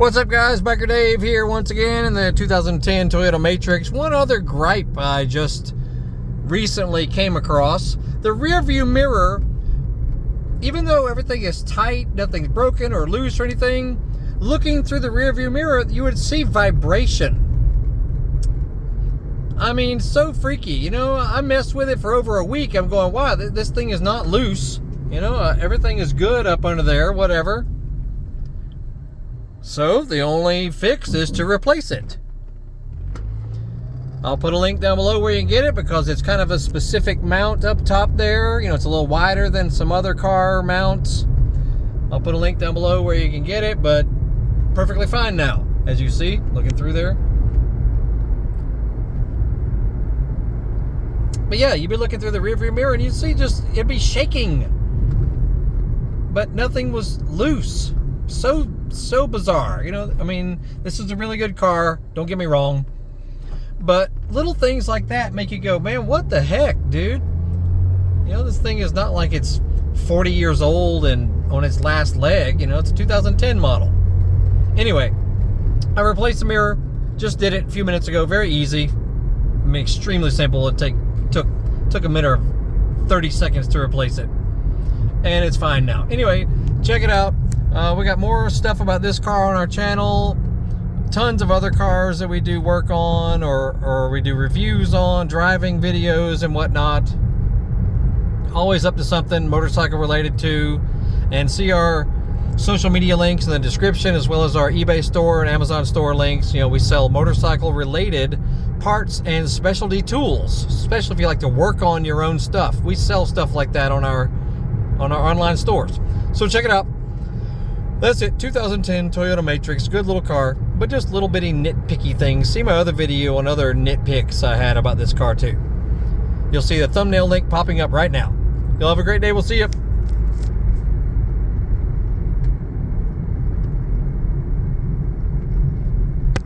What's up, guys? Biker Dave here once again in the 2010 Toyota Matrix. One other gripe I just recently came across. The rear view mirror, even though everything is tight, nothing's broken or loose or anything, looking through the rear view mirror, you would see vibration. I mean, so freaky. You know, I messed with it for over a week. I'm going, wow, this thing is not loose. You know, everything is good up under there, whatever. So the only fix is to replace it. I'll put a link down below where you can get it because it's kind of a specific mount up top there. You know, it's a little wider than some other car mounts. I'll put a link down below where you can get it, but perfectly fine now, as you see, looking through there. But yeah, you'd be looking through the rear view mirror and you'd see it'd be shaking. But nothing was loose. So bizarre, you know. I mean, this is a really good car, don't get me wrong, but little things like that make you go, man, what the heck, dude? You know, this thing is not like it's 40 years old and on its last leg. You know, it's a 2010 model. Anyway, I replaced the mirror, just did it a few minutes ago. Very easy, I mean, extremely simple. It took a minute or 30 seconds to replace it, and it's fine now. Anyway, check it out. We got more stuff about this car on our channel. Tons of other cars that we do work on or we do reviews on, driving videos and whatnot. Always up to something motorcycle related too. And see our social media links in the description, as well as our eBay store and Amazon store links. You know, we sell motorcycle related parts and specialty tools, especially if you like to work on your own stuff. We sell stuff like that on our online stores. So check it out. That's it, 2010 Toyota Matrix, good little car, but just little bitty nitpicky things. See my other video on other nitpicks I had about this car too. You'll see the thumbnail link popping up right now. You'll have a great day, we'll see you.